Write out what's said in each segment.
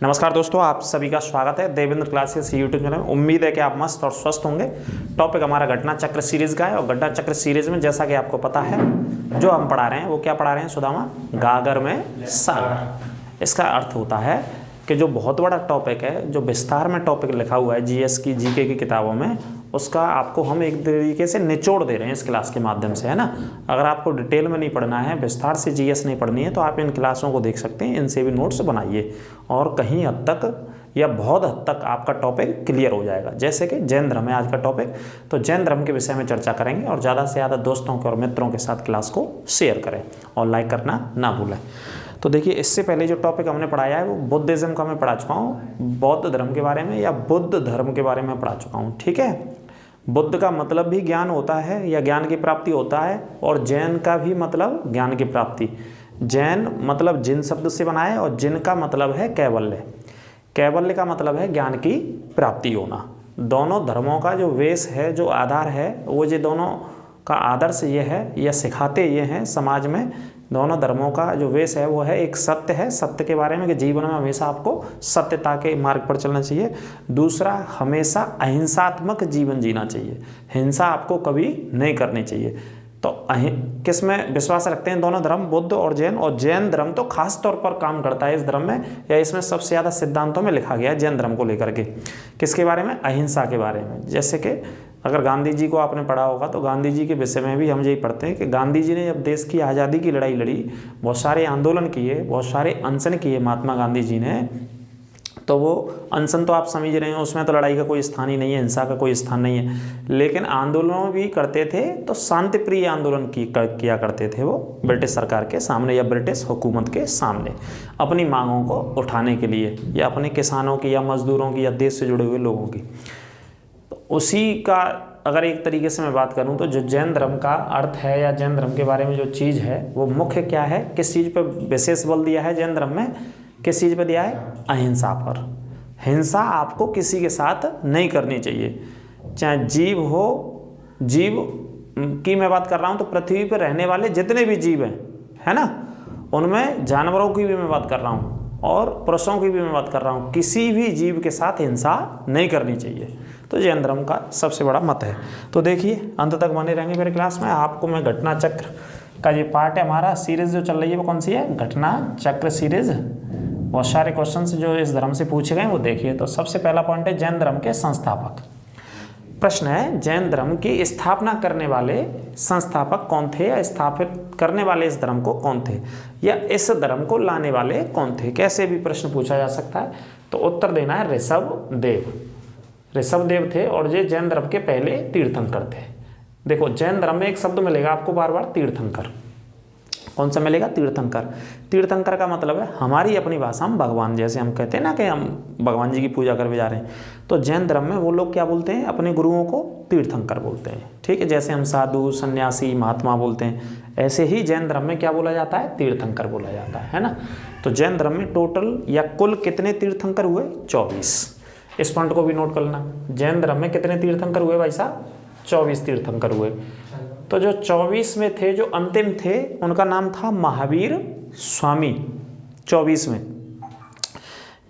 नमस्कार दोस्तों, आप सभी का स्वागत है देवेंद्र क्लासेस यूट्यूब चैनल में। उम्मीद है कि आप मस्त और स्वस्थ होंगे। टॉपिक हमारा घटना चक्र सीरीज का है और घटना चक्र सीरीज में जैसा कि आपको पता है जो हम पढ़ा रहे हैं वो क्या पढ़ा रहे हैं सुदामा? गागर में सागर। इसका अर्थ होता है कि जो बहुत बड़ा टॉपिक है, जो विस्तार में टॉपिक लिखा हुआ है जीएस की जीके की किताबों में, उसका आपको हम एक तरीके से निचोड़ दे रहे हैं इस क्लास के माध्यम से, है ना। अगर आपको डिटेल में नहीं पढ़ना है, विस्तार से जीएस नहीं पढ़नी है, तो आप इन क्लासों को देख सकते हैं, इनसे भी नोट्स बनाइए और कहीं हद तक या बहुत हद तक आपका टॉपिक क्लियर हो जाएगा। जैसे कि जैन धर्म है आज का टॉपिक, तो जैन धर्म के विषय में चर्चा करेंगे और ज़्यादा से ज़्यादा दोस्तों के और मित्रों के साथ क्लास को शेयर करें और लाइक करना ना भूलें। तो देखिए, इससे पहले जो टॉपिक हमने पढ़ाया है वो बुद्धिज़्म का मैं पढ़ा चुका हूँ, बौद्ध धर्म के बारे में या बुद्ध धर्म के बारे में पढ़ा चुका हूँ। ठीक है, बुद्ध का मतलब भी ज्ञान होता है या ज्ञान की प्राप्ति होता है, और जैन का भी मतलब ज्ञान की प्राप्ति। जैन मतलब जिन शब्द से बना है और जिन का मतलब है कैवल्य। कैवल्य का मतलब है ज्ञान की प्राप्ति होना। दोनों धर्मों का जो वेश है, जो आधार है, वो ये दोनों का आदर्श ये है या सिखाते ये हैं समाज में। दोनों धर्मों का जो वेश है वो है, एक सत्य है, सत्य के बारे में कि जीवन में हमेशा आपको सत्यता के मार्ग पर चलना चाहिए। दूसरा, हमेशा अहिंसात्मक जीवन जीना चाहिए, हिंसा आपको कभी नहीं करनी चाहिए। तो किस में विश्वास रखते हैं दोनों धर्म, बुद्ध और जैन? और जैन धर्म तो खास तौर पर काम करता है इस धर्म में, या इसमें सबसे ज़्यादा सिद्धांतों में लिखा गया है जैन धर्म को लेकर के। किसके बारे में? अहिंसा के बारे में। जैसे कि अगर गांधी जी को आपने पढ़ा होगा तो गांधी जी के विषय में भी हम यही पढ़ते हैं कि गांधी जी ने जब देश की आज़ादी की लड़ाई लड़ी, बहुत सारे आंदोलन किए, बहुत सारे अनशन किए महात्मा गांधी जी ने। तो वो अनशन तो आप समझ रहे हैं, उसमें तो लड़ाई का कोई स्थान ही नहीं है, हिंसा का कोई स्थान नहीं है, लेकिन आंदोलन भी करते थे तो शांति प्रिय आंदोलन किया करते थे वो ब्रिटिश सरकार के सामने या ब्रिटिश हुकूमत के सामने, अपनी मांगों को उठाने के लिए, या अपने किसानों की या मजदूरों की या देश से जुड़े हुए लोगों की। उसी का अगर एक तरीके से मैं बात करूं तो जो जैन धर्म का अर्थ है या जैन धर्म के बारे में जो चीज़ है वो मुख्य क्या है, किस चीज़ पर विशेष बल दिया है जैन धर्म में, किस चीज़ पर दिया है? अहिंसा पर। हिंसा आपको किसी के साथ नहीं करनी चाहिए, चाहे जीव हो, जीव की मैं बात कर रहा हूं तो पृथ्वी पर रहने वाले जितने भी जीव हैं, है ना, उनमें जानवरों की भी मैं बात कर रहा हूँ और पुरुषों की भी मैं बात कर रहा हूँ, किसी भी जीव के साथ हिंसा नहीं करनी चाहिए। तो जैन धर्म का सबसे बड़ा मत है। तो देखिए, अंत तक बने रहेंगे मेरे क्लास में। आपको मैं घटना चक्र का ये पार्ट है, हमारा सीरीज जो चल रही है वो कौन सी है? घटना चक्र सीरीज। बहुत सारे क्वेश्चंस जो इस धर्म से पूछे गए वो देखिए। तो सबसे पहला पॉइंट है जैन धर्म के संस्थापक। प्रश्न है, जैन धर्म की स्थापना करने वाले संस्थापक कौन थे, या स्थापित करने वाले इस धर्म को कौन थे, या इस धर्म को लाने वाले कौन थे? कैसे भी प्रश्न पूछा जा सकता है। तो उत्तर देना है ऋषभ देव। ऋषभ देव थे और ये जैन धर्म के पहले तीर्थंकर थे। देखो, जैन धर्म में एक शब्द मिलेगा आपको बार बार, तीर्थंकर। कौन सा मिलेगा? तीर्थंकर। तीर्थंकर का मतलब है हमारी अपनी भाषा में भगवान। जैसे हम कहते हैं ना कि हम भगवान जी की पूजा करने जा रहे हैं, तो जैन धर्म में वो लोग क्या बोलते हैं? अपने गुरुओं को तीर्थंकर बोलते हैं। ठीक है, जैसे हम साधु, सन्यासी, महात्मा बोलते हैं, ऐसे ही जैन धर्म में क्या बोला जाता है? तीर्थंकर बोला जाता है ना। तो जैन धर्म में टोटल या कुल कितने तीर्थंकर हुए? 24। इस पॉइंट को भी नोट कर लेना। जैन धर्म में कितने तीर्थंकर हुए भाई साहब? 24 तीर्थंकर हुए। तो जो 24 में थे, जो अंतिम थे, उनका नाम था महावीर स्वामी। 24 में,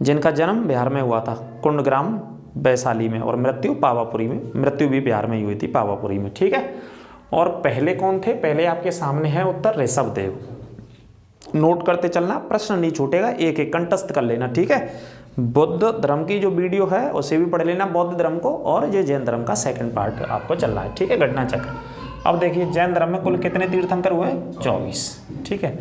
जिनका जन्म बिहार में हुआ था, कुंडग्राम वैशाली में, और मृत्यु पावापुरी में। मृत्यु भी बिहार में ही हुई थी, पावापुरी में। ठीक है। और पहले कौन थे? पहले आपके सामने है उत्तर, ऋषभ देव। नोट करते चलना, प्रश्न नहीं छूटेगा, एक एक कंठस्थ कर लेना। ठीक है। बौद्ध धर्म की जो वीडियो है उसे भी पढ़ लेना, बौद्ध धर्म को, और ये जैन धर्म का सेकंड पार्ट आपको चल रहा है। ठीक है, घटना चक्र। अब देखिए, जैन धर्म में कुल कितने तीर्थंकर हुए? 24। ठीक है।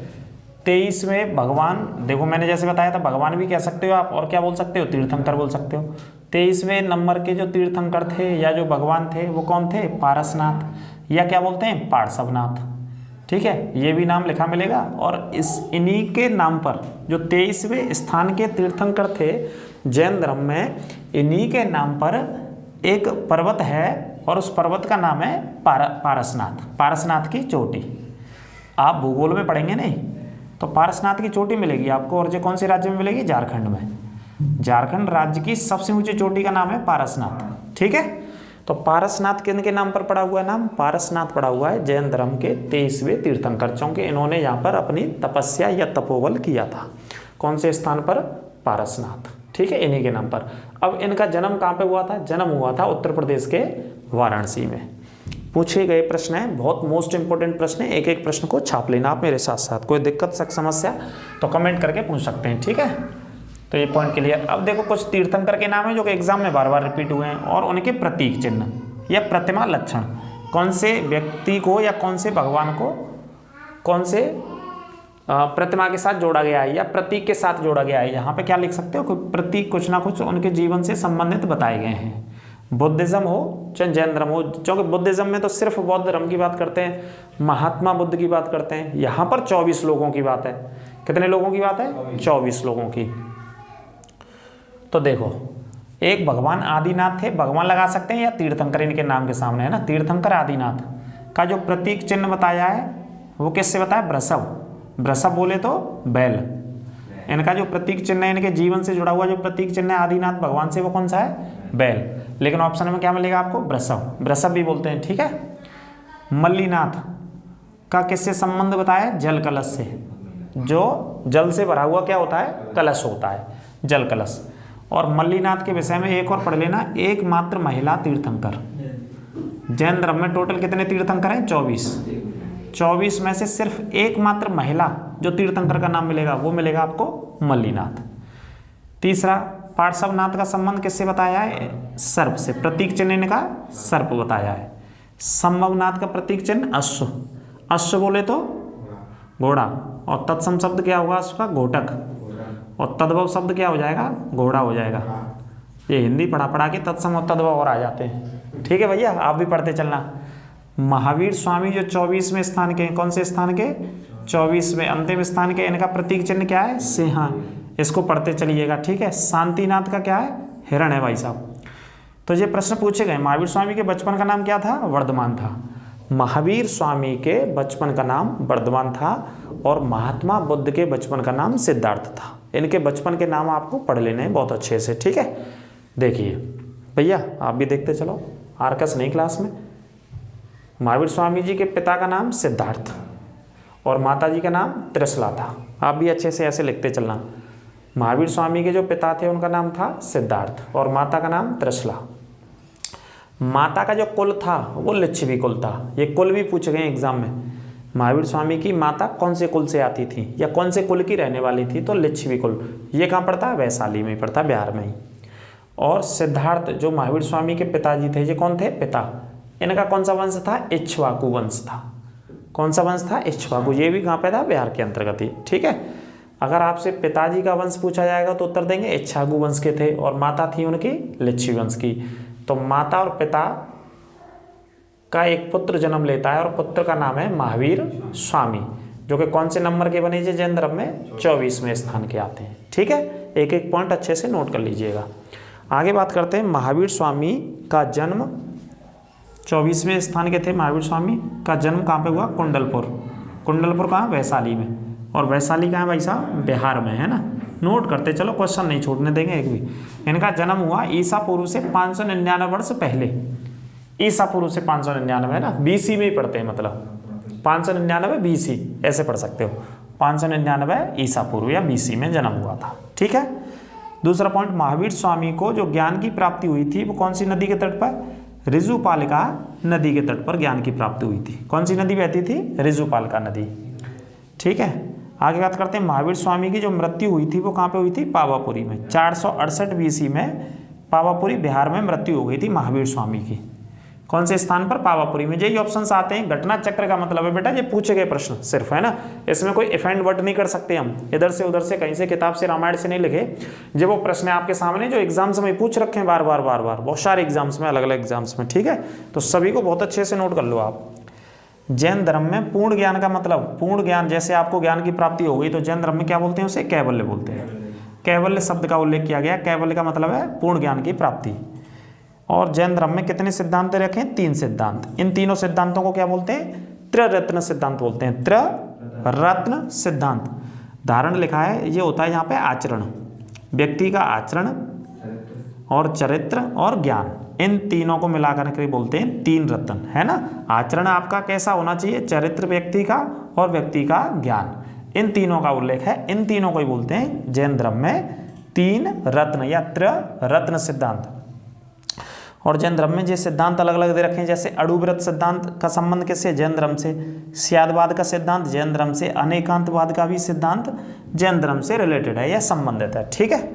23 में भगवान, देखो मैंने जैसे बताया था, भगवान भी कह सकते हो आप, और क्या बोल सकते हो? तीर्थंकर बोल सकते हो। 23वें नंबर के जो तीर्थंकर थे या जो भगवान थे वो कौन थे? पारसनाथ, या क्या बोलते हैं? पार्श्वनाथ। ठीक है, ये भी नाम लिखा मिलेगा। और इन्हीं के नाम पर जो 23वें स्थान के तीर्थंकर थे जैन धर्म में, इन्हीं के नाम पर एक पर्वत है और उस पर्वत का नाम है पारसनाथ। पारसनाथ की चोटी। आप भूगोल में पढ़ेंगे नहीं तो पारसनाथ की चोटी मिलेगी आपको, और जो कौन से राज्य में मिलेगी? झारखंड में। झारखंड राज्य की सबसे ऊंची चोटी का नाम है पारसनाथ। ठीक है। तो पारसनाथ किन के नाम पर पड़ा हुआ है? नाम पारसनाथ पड़ा हुआ है जैन धर्म के 23वें तीर्थंकर, क्योंकि इन्होंने यहाँ पर अपनी तपस्या या तपोबल किया था। कौन से स्थान पर? पारसनाथ। ठीक है, इन्हीं के नाम पर। अब इनका जन्म कहाँ पे हुआ था? जन्म हुआ था उत्तर प्रदेश के वाराणसी में। पूछे गए प्रश्न है, बहुत मोस्ट इंपोर्टेंट प्रश्न है, एक एक प्रश्न को छाप लेना आप मेरे साथ साथ। कोई दिक्कत समस्या तो कमेंट करके पूछ सकते हैं, ठीक है। तो ये पॉइंट क्लियर। अब देखो कुछ तीर्थंकर के नाम है जो कि एग्जाम में बार बार रिपीट हुए हैं, और उनके प्रतीक चिन्ह या प्रतिमा लक्षण, कौन से व्यक्ति को या कौन से भगवान को कौन से प्रतिमा के साथ जोड़ा गया है या प्रतीक के साथ जोड़ा गया है। यहाँ पे क्या लिख सकते हो? कोई प्रतीक कुछ ना कुछ उनके जीवन से संबंधित बताए गए हैं। बुद्धिज्म हो चाहे जैन धर्म हो, क्योंकि बुद्धिज्म में तो सिर्फ बौद्ध धर्म की बात करते हैं, महात्मा बुद्ध की बात करते हैं। यहाँ पर 24 लोगों की बात है। कितने लोगों की बात है? 24 लोगों की। तो देखो, एक भगवान आदिनाथ थे, भगवान लगा सकते हैं या तीर्थंकर इनके नाम के सामने है ना, तीर्थंकर आदिनाथ का जो प्रतीक चिन्ह बताया है वो किससे बताया? वृषभ। वृषभ बोले तो बैल। इनका जो प्रतीक चिन्ह है, इनके जीवन से जुड़ा हुआ जो प्रतीक चिन्ह है आदिनाथ भगवान से, वो कौन सा है? बैल। लेकिन ऑप्शन में क्या मिलेगा आपको? वृषभ। वृषभ भी बोलते हैं, ठीक है। मल्लीनाथ का किससे संबंध बताया? जल कलश से। जो जल से भरा हुआ क्या होता है? कलश होता है, जल कलश। और मल्लीनाथ के विषय में एक और पढ़ लेना, एकमात्र महिला तीर्थंकर। जैन धर्म में टोटल कितने तीर्थंकर हैं? 24 में से सिर्फ एकमात्र महिला जो तीर्थंकर का नाम मिलेगा वो मिलेगा आपको मल्लीनाथ। तीसरा, पार्श्वनाथ का संबंध किससे बताया है? सर्प से। प्रतीक चिन्ह इनका सर्प बताया है। संभवनाथ का प्रतीक चिन्ह अश्व। अश्व बोले तो घोड़ा, और तत्सम शब्द क्या होगा? उसका घोटक, और तद्भव शब्द क्या हो जाएगा? घोड़ा हो जाएगा। ये हिंदी पढ़ा के तत्सम और तद्भव और आ जाते हैं, ठीक है भैया, आप भी पढ़ते चलना। महावीर स्वामी जो 24वें स्थान के, कौन से स्थान के? 24वें अंतिम स्थान के। इनका प्रतीक चिन्ह क्या है? सिंह। इसको पढ़ते चलिएगा, ठीक है। शांतिनाथ का क्या है? हिरण है भाई साहब। तो ये प्रश्न पूछे गए। महावीर स्वामी के बचपन का नाम क्या था? वर्धमान था। महावीर स्वामी के बचपन का नाम वर्धमान था, और महात्मा बुद्ध के बचपन का नाम सिद्धार्थ था। इनके बचपन के नाम आपको पढ़ लेने हैं बहुत अच्छे से, ठीक है। देखिए भैया, आप भी देखते चलो, आर्कस नहीं क्लास में। महावीर स्वामी जी के पिता का नाम सिद्धार्थ और माता जी का नाम त्रिशला था। आप भी अच्छे से ऐसे लिखते चलना। महावीर स्वामी के जो पिता थे उनका नाम था सिद्धार्थ और माता का नाम त्रिशला। माता का जो कुल था वो लिच्छवी कुल था। ये कुल भी पूछे गए एग्जाम में। महावीर स्वामी की माता कौन से कुल से आती थी या कौन से कुल की रहने वाली थी? तो लिच्छवी कुल। ये कहाँ पड़ता है? वैशाली में पड़ता है, बिहार में ही। और सिद्धार्थ जो महावीर स्वामी के पिताजी थे, ये कौन थे? पिता। इनका कौन सा वंश था? इक्ष्वाकु वंश था। कौन सा वंश था? इक्ष्वाकु। ये भी कहाँ पे था? बिहार के अंतर्गत ही, ठीक है। अगर आपसे पिताजी का वंश पूछा जाएगा तो उत्तर देंगे इक्ष्वाकु वंश के थे, और माता थी उनकी लिच्छवी वंश की। तो माता और पिता का एक पुत्र जन्म लेता है, और पुत्र का नाम है महावीर स्वामी, जो कि कौन से नंबर के बने? जैन धर्म में 24वें स्थान के आते हैं, ठीक है। एक एक पॉइंट अच्छे से नोट कर लीजिएगा। आगे बात करते हैं। महावीर स्वामी का जन्म 24वें स्थान के थे। महावीर स्वामी का जन्म कहाँ पे हुआ? कुंडलपुर। कुंडलपुर कहाँ? वैशाली में। और वैशाली कहाँ है भाई साहब? बिहार में, है ना। नोट करते चलो, क्वेश्चन नहीं छूटने देंगे एक भी। इनका जन्म हुआ ईसा पूर्व से 599 वर्ष पहले। ईसा पूर्व से 599 है ना, बीसी में ही पढ़ते हैं, मतलब 599 बीसी ऐसे पढ़ सकते हो। 599 ईसा पूर्व या बीसी में जन्म हुआ था, ठीक है। दूसरा पॉइंट, महावीर स्वामी को जो ज्ञान की प्राप्ति हुई थी वो कौन सी नदी के तट पर? ऋजुपालिका नदी के तट पर ज्ञान की प्राप्ति हुई थी। कौन सी नदी बहती थी? ऋजुपालिका नदी, ठीक है। आगे बात करते हैं। महावीर स्वामी की जो मृत्यु हुई थी वो कहाँ पे हुई थी? पावापुरी में। 468 बीसी में पावापुरी बिहार में मृत्यु हो गई थी महावीर स्वामी की। कौन से स्थान पर? पावापुरी में। यही ऑप्शंस आते हैं। घटना चक्र का मतलब है बेटा ये पूछे गए प्रश्न सिर्फ, है ना। इसमें कोई इफ एंड बट नहीं कर सकते हम, इधर से उधर से कहीं से किताब से रामायण से नहीं लिखे। जो वो प्रश्न आपके सामने जो एग्जाम्स में पूछ रखे हैं बार बार बहुत सारे एग्जाम्स में, अलग अलग एग्जाम्स में, ठीक है। तो सभी को बहुत अच्छे से नोट कर लो आप। जैन धर्म में पूर्ण ज्ञान का मतलब, पूर्ण ज्ञान, जैसे आपको ज्ञान की प्राप्ति हो गई तो जैन धर्म में क्या बोलते हैं? उसे कैवल्य बोलते हैं। कैवल्य शब्द का उल्लेख किया गया। कैवल्य का मतलब है पूर्ण ज्ञान की प्राप्ति। और जैन धर्म में कितने सिद्धांत रखें? 3 सिद्धांत। इन तीनों सिद्धांतों को क्या बोलते हैं? त्रिरत्न सिद्धांत बोलते हैं। त्रिरत्न सिद्धांत। धारण लिखा है, ये होता है यहाँ पे आचरण, व्यक्ति का आचरण और चरित्र और ज्ञान, इन तीनों को मिलाकर के बोलते हैं 3 रत्न, है ना। आचरण आपका कैसा होना चाहिए? चरित्र व्यक्ति का, और व्यक्ति का ज्ञान, इन तीनों का उल्लेख है। इन तीनों को ही बोलते हैं जैन धर्म में तीन रत्न या त्रिरत्न सिद्धांत। और जैन धर्म में ये सिद्धांत अलग अलग दे रखे हैं, जैसे अणुव्रत सिद्धांत का संबंध किससे? जैन धर्म से। स्यादवाद का सिद्धांत जैन धर्म से। अनेकांतवाद का भी सिद्धांत जैन धर्म से रिलेटेड है या संबंधित है। ठीक है,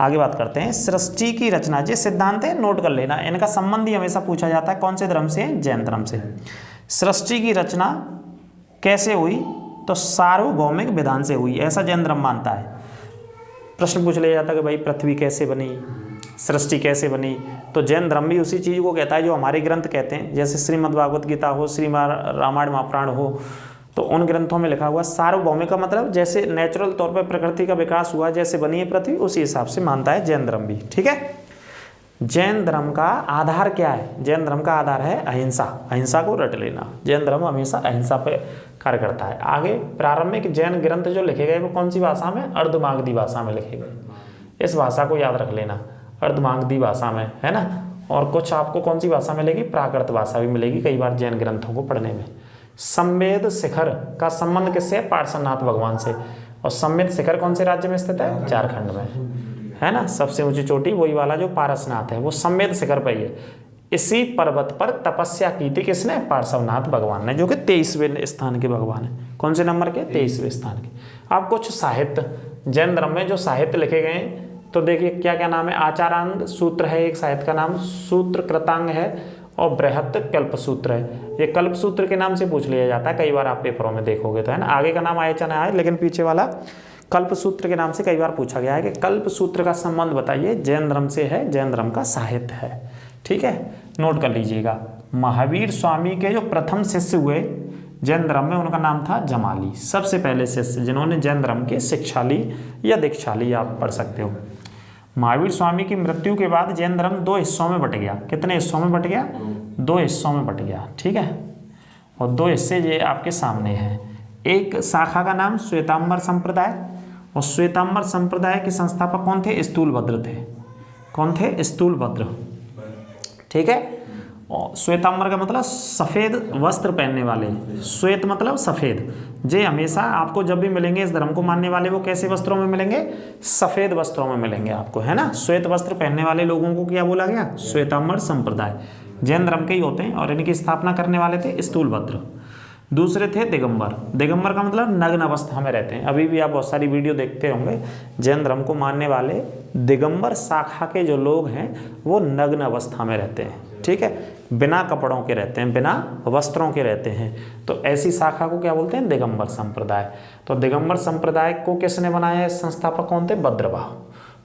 आगे बात करते हैं। सृष्टि की रचना, ये सिद्धांत है, नोट कर लेना, इनका संबंध ही हमेशा पूछा जाता है। कौन से धर्म से? जैन धर्म से। सृष्टि की रचना कैसे हुई? तो सार्वभौमिक विधान से हुई, ऐसा जैन धर्म मानता है। प्रश्न पूछ लिया जाता है कि भाई पृथ्वी कैसे बनी, सृष्टि कैसे बनी, तो जैन धर्म भी उसी चीज़ को कहता है जो हमारे ग्रंथ कहते हैं, जैसे श्रीमद् भागवत गीता हो, श्रीमद् रामायण महापुराण हो, तो उन ग्रंथों में लिखा हुआ सार्वभौमिक का मतलब जैसे नेचुरल तौर पर प्रकृति का विकास हुआ, जैसे बनी है पृथ्वी, उसी हिसाब से मानता है जैन धर्म भी। ठीक है, जैन धर्म का आधार क्या है? जैन धर्म का आधार है अहिंसा। अहिंसा को रट लेना, जैन धर्म हमेशा अहिंसा पे कार्य करता है। आगे प्रारंभिक जैन ग्रंथ जो लिखे गए वो कौन सी भाषा में? अर्धमागधी भाषा में लिखे गए। इस भाषा को याद रख लेना, अर्धमागधी भाषा में, है ना। और कुछ आपको कौन सी भाषा मिलेगी? प्राकृत भाषा भी मिलेगी कई बार जैन ग्रंथों को पढ़ने में। संवेद शिखर का संबंध किससे? पार्श्वनाथ भगवान से। और संवेद शिखर कौन से राज्य में स्थित है? झारखंड में, है ना। सबसे ऊंची चोटी वही वाला जो पारसनाथ है, वो संवेद शिखर पर ही है। इसी पर्वत पर तपस्या की थी किसने? पार्श्वनाथ भगवान ने, जो कि 23वें स्थान के भगवान है। कौन से नंबर के? 23वें स्थान के। अब कुछ साहित्य जैन धर्म में जो साहित्य लिखे गए हैं, तो देखिए क्या क्या नाम है। आचारांग सूत्र है एक साहित्य का नाम, सूत्र कृतांग है, और बृहत कल्प सूत्र है। ये कल्प सूत्र के नाम से पूछ लिया जाता है, कई बार आप पेपरों में देखोगे तो, है ना। आगे का नाम आयचन है, लेकिन पीछे वाला कल्प सूत्र के नाम से कई बार पूछा गया है कि कल्प सूत्र का संबंध बताइए। जैन धर्म से है, जैन धर्म का साहित्य है। ठीक है, नोट कर लीजिएगा। महावीर स्वामी के जो प्रथम शिष्य हुए जैन धर्म में, उनका नाम था जमाली। सबसे पहले शिष्य जिन्होंने जैन धर्म की शिक्षा ली या दीक्षा ली, आप पढ़ सकते हो। महावीर स्वामी की मृत्यु के बाद जैन धर्म 2 हिस्सों में बट गया। कितने हिस्सों में बट गया? 2 हिस्सों में बट गया। ठीक है, और 2 हिस्से ये आपके सामने हैं। एक शाखा का नाम श्वेतांबर संप्रदाय, और श्वेतांबर संप्रदाय के संस्थापक कौन थे? स्थूलभद्र थे। कौन थे? स्थूलभद्र। ठीक है, और श्वेतांबर का मतलब सफ़ेद वस्त्र पहनने वाले। श्वेत मतलब सफ़ेद। जे हमेशा आपको जब भी मिलेंगे इस धर्म को मानने वाले, वो कैसे वस्त्रों में मिलेंगे? सफ़ेद वस्त्रों में मिलेंगे आपको, है ना। श्वेत वस्त्र पहनने वाले लोगों को क्या बोला गया? श्वेतांबर संप्रदाय। जैन धर्म के ही होते हैं, और इनकी स्थापना करने वाले थे स्थूलभद्र। दूसरे थे दिगंबर। दिगंबर का मतलब नग्न अवस्था में रहते हैं। अभी भी आप बहुत सारी वीडियो देखते होंगे, जैन धर्म को मानने वाले दिगंबर शाखा के जो लोग हैं वो नग्न अवस्था में रहते हैं। ठीक है, बिना कपड़ों के रहते हैं, बिना वस्त्रों के रहते हैं। तो ऐसी शाखा को क्या बोलते हैं? दिगंबर संप्रदाय। तो दिगंबर संप्रदाय को किसने बनाया? संस्थापक कौन थे? भद्रबाहु।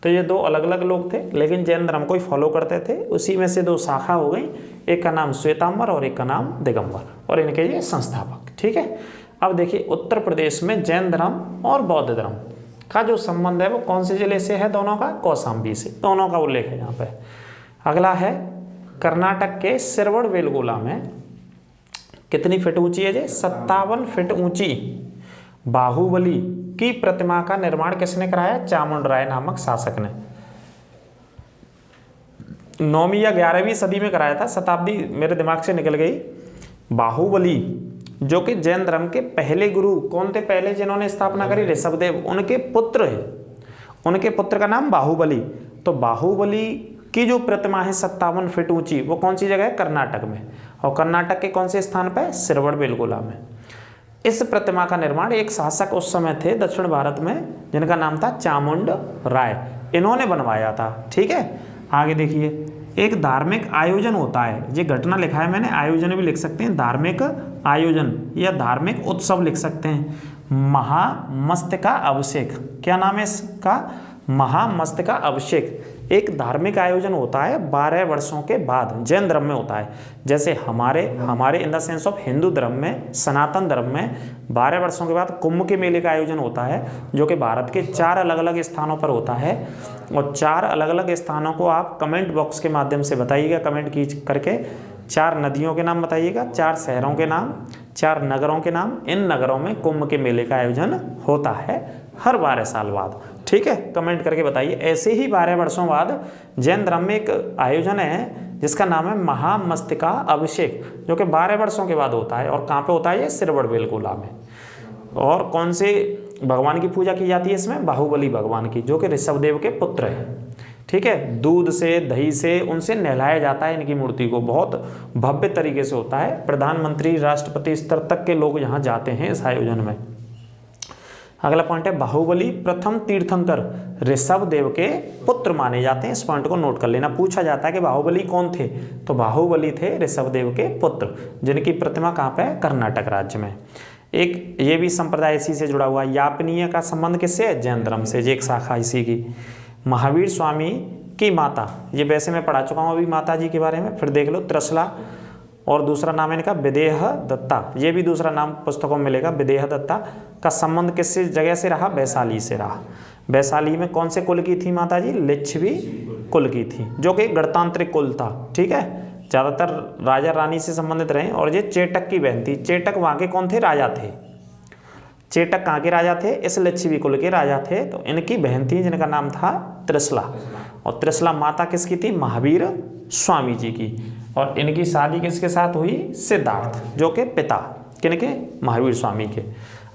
तो ये 2 अलग अलग लोग थे, लेकिन जैन धर्म को ही फॉलो करते थे। उसी में से 2 शाखा हो गई, एक का नाम श्वेतांबर और एक का नाम दिगंबर, और इनके ये संस्थापक। ठीक है, अब देखिए उत्तर प्रदेश में जैन धर्म और बौद्ध धर्म का जो संबंध है वो कौन से जिले से है? दोनों का कौशाम्बी से। दोनों का उल्लेख है यहाँ पे। अगला है कर्नाटक के श्रवणबेलगोला में कितनी फीट ऊंची है? 57 फीट ऊंची बाहुबली की प्रतिमा का निर्माण किसने कराया? चामुंड राय नामक शासक ने। 9वीं या 11वीं सदी में कराया था, शताब्दी मेरे दिमाग से निकल गई। बाहुबली जो कि जैन धर्म के पहले गुरु कौन थे? पहले जिन्होंने स्थापना करी? ऋषभदेव। उनके पुत्र है, उनके पुत्र का नाम बाहुबली। तो बाहुबली की जो प्रतिमा है 57 फीट ऊंची, वो कौन सी जगह है? कर्नाटक में। और कर्नाटक के कौन से स्थान पर? श्रवणबेलगोला में। इस प्रतिमा का निर्माण एक शासक उस समय थे दक्षिण भारत में, जिनका नाम था चामुंड राय। इन्होंने बनवाया था। ठीक है, आगे देखिए, एक धार्मिक आयोजन होता है, ये घटना लिखा है मैंने, आयोजन भी लिख सकते हैं, धार्मिक आयोजन या धार्मिक उत्सव लिख सकते हैं। महामस्तका अभिषेक, क्या नाम है इसका? महामस्तका अभिषेक। एक धार्मिक आयोजन होता है 12 वर्षों के बाद, जैन धर्म में होता है। जैसे हमारे in the sense of Hindu धर्म में, सनातन धर्म में 12 वर्षों के बाद कुंभ के मेले का आयोजन होता है, जो कि भारत के 4 अलग अलग स्थानों पर होता है। और 4 अलग अलग स्थानों को आप कमेंट बॉक्स के माध्यम से बताइएगा, कमेंट की करके। 4 नदियों के नाम बताइएगा, 4 शहरों के नाम, 4 नगरों के नाम। इन नगरों में कुंभ के मेले का आयोजन होता है हर 12 साल बाद। ठीक है, कमेंट करके बताइए। ऐसे ही 12 वर्षों बाद जैन धर्म में एक आयोजन है जिसका नाम है महामस्तका अभिषेक, जो कि 12 वर्षों के बाद होता है। और कहाँ पे होता है? ये श्रवणबेलगोला में। और कौन से भगवान की पूजा की जाती है इसमें, बाहुबली भगवान की, जो कि ऋषभदेव के पुत्र हैं। ठीक है, दूध से दही से उनसे नहलाया जाता है इनकी मूर्ति को, बहुत भव्य तरीके से होता है। प्रधानमंत्री राष्ट्रपति स्तर तक के लोग यहाँ जाते हैं इस आयोजन में। अगला पॉइंट है बाहुबली प्रथम तीर्थंकर ऋषभदेव के पुत्र माने जाते हैं। इस पॉइंट को नोट कर लेना, पूछा जाता है कि बाहुबली कौन थे, तो बाहुबली थे ऋषभदेव के पुत्र, जिनकी प्रतिमा कहाँ पे है, कर्नाटक राज्य में। एक ये भी संप्रदाय इसी से जुड़ा हुआ है। यापनीय का संबंध किससे है, जैन धर्म से, एक शाखा इसी की। महावीर स्वामी की माता, ये वैसे मैं पढ़ा चुका हूँ अभी माता जी के बारे में, फिर देख लो, त्रिशला, और दूसरा नाम है इनका विदेह दत्ता, ये भी दूसरा नाम पुस्तकों में मिलेगा। विदेह दत्ता का संबंध किस जगह से रहा, वैशाली से रहा। वैशाली में कौन से कुल की थी माता जी, लिच्छवी कुल की थी, जो कि गणतांत्रिक कुल था। ठीक है, ज़्यादातर राजा रानी से संबंधित रहे, और ये चेटक की बहन थी। चेटक वहाँ के कौन थे, राजा थे। चेटक कहाँ के राजा थे, इस लिच्छवी कुल के राजा थे। तो इनकी बहन थी जिनका नाम था त्रिशला, और त्रिशला माता किसकी थी, महावीर स्वामी जी की। और इनकी शादी किसके साथ हुई, सिद्धार्थ, जो कि पिता किनके, महावीर स्वामी के।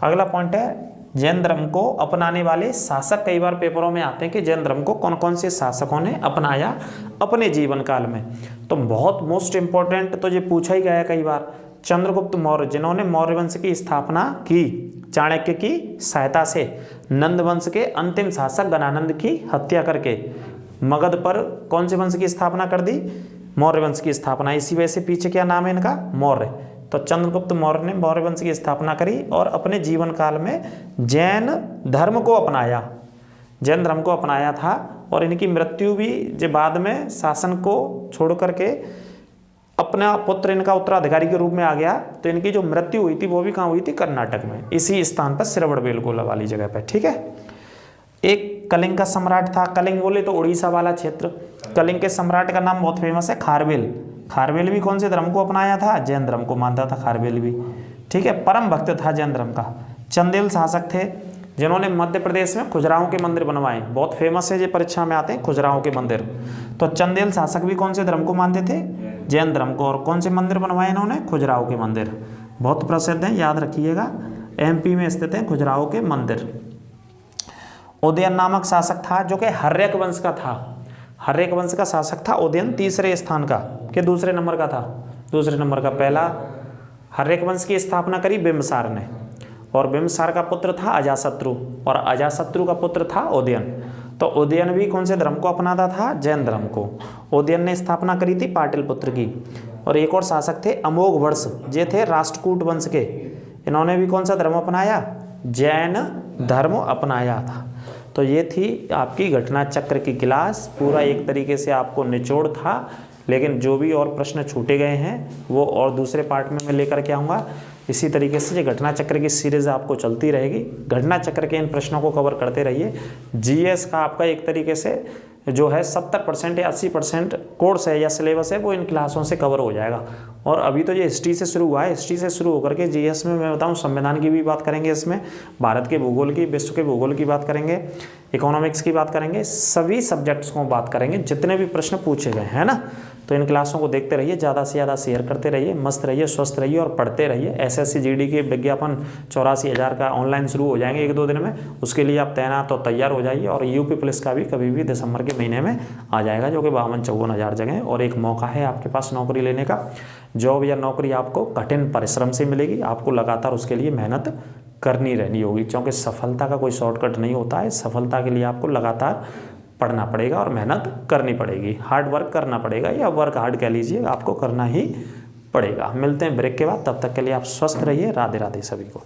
अगला पॉइंट है जैन धर्म को अपनाने वाले शासक। कई बार पेपरों में आते हैं कि जैन धर्म को कौन कौन से शासकों ने अपनाया अपने जीवन काल में, तो बहुत मोस्ट इंपॉर्टेंट तो ये पूछा ही गया है कई बार। चंद्रगुप्त मौर्य, जिन्होंने मौर्य वंश की स्थापना की चाणक्य की सहायता से, नंद वंश के अंतिम शासक गणानंद की हत्या करके मगध पर कौन से वंश की स्थापना कर दी, मौर्य वंश की स्थापना। इसी वजह से पीछे क्या नाम है इनका, मौर्य। तो चंद्रगुप्त मौर्य ने मौर्य वंश की स्थापना करी और अपने जीवन काल में जैन धर्म को अपनाया, जैन धर्म को अपनाया था। और इनकी मृत्यु भी जब बाद में शासन को छोड़ करके अपना पुत्र इनका उत्तराधिकारी के रूप में आ गया, तो इनकी जो मृत्यु हुई थी वो भी कहाँ हुई थी, कर्नाटक में, इसी स्थान पर श्रवणबेलगोला वाली जगह पर। ठीक है, एक कलिंग का सम्राट था, कलिंग बोले तो उड़ीसा वाला क्षेत्र। कलिंग के सम्राट का नाम बहुत फेमस है, खारवेल। खारवेल भी कौन से धर्म को अपनाया था, जैन धर्म को मानता था खारवेल भी। ठीक है, परम भक्त था जैन धर्म का। चंदेल शासक थे, जिन्होंने मध्य प्रदेश में खुजराहों के मंदिर बनवाए, बहुत फेमस है, ये परीक्षा में आते हैं खुजराहों के मंदिर। तो चंदेल शासक भी कौन से धर्म को मानते थे, जैन धर्म को। और कौन से मंदिर बनवाए इन्होंने, खुजराहों के मंदिर, बहुत प्रसिद्ध हैं, याद रखिएगा, MP में स्थित है खुजराहों के मंदिर। उदयन नामक शासक था, जो कि हर्यक वंश का था। हर्यक वंश का शासक था उदयन, तीसरे स्थान का, कि दूसरे नंबर का था, दूसरे नंबर का। पहला हर्यक वंश की स्थापना करी बिंबिसार ने, और बिंबिसार का पुत्र था अजाशत्रु, और अजाशत्रु का पुत्र था उदयन। तो उदयन भी कौन से धर्म को अपनाता था, जैन धर्म को। उदयन ने स्थापना करी थी पाटलिपुत्र की। और एक और शासक थे अमोघ वर्ष, ये थे राष्ट्रकूट वंश के। इन्होंने भी कौन सा धर्म अपनाया, जैन धर्म अपनाया था। तो ये थी आपकी घटना चक्र की क्लास, पूरा एक तरीके से आपको निचोड़ था, लेकिन जो भी और प्रश्न छूटे गए हैं वो और दूसरे पार्ट में मैं लेकर के आऊँगा। इसी तरीके से ये घटना चक्र की सीरीज़ आपको चलती रहेगी। घटना चक्र के इन प्रश्नों को कवर करते रहिए। GS का आपका एक तरीके से जो है 70% या 80% कोर्स है या सिलेबस है, वो इन क्लासों से कवर हो जाएगा। और अभी तो ये हिस्ट्री से शुरू हुआ है, हिस्ट्री से शुरू होकर के GS में मैं बताऊं संविधान की भी बात करेंगे, इसमें भारत के भूगोल की, विश्व के भूगोल की बात करेंगे, इकोनॉमिक्स की बात करेंगे, सभी सब्जेक्ट्स को बात करेंगे, जितने भी प्रश्न पूछे गए हैं ना। तो इन क्लासों को देखते रहिए, ज़्यादा से ज़्यादा शेयर करते रहिए, मस्त रहिए, स्वस्थ रहिए और पढ़ते रहिए। SSC GD के विज्ञापन 84,000 का ऑनलाइन शुरू हो जाएंगे 1-2 दिन में, उसके लिए आप तैनात और तैयार हो जाइए। और UP पुलिस का भी कभी भी दिसंबर के महीने में आ जाएगा, जो कि 52-54,000 जगह। और एक मौका है आपके पास नौकरी लेने का। जॉब या नौकरी आपको कठिन परिश्रम से मिलेगी, आपको लगातार उसके लिए मेहनत करनी रहनी होगी, क्योंकि सफलता का कोई शॉर्टकट नहीं होता है। सफलता के लिए आपको लगातार पढ़ना पड़ेगा और मेहनत करनी पड़ेगी, हार्ड वर्क करना पड़ेगा, या वर्क हार्ड कह लीजिए, आपको करना ही पड़ेगा। मिलते हैं ब्रेक के बाद, तब तक के लिए आप स्वस्थ रहिए। राधे राधे सभी को।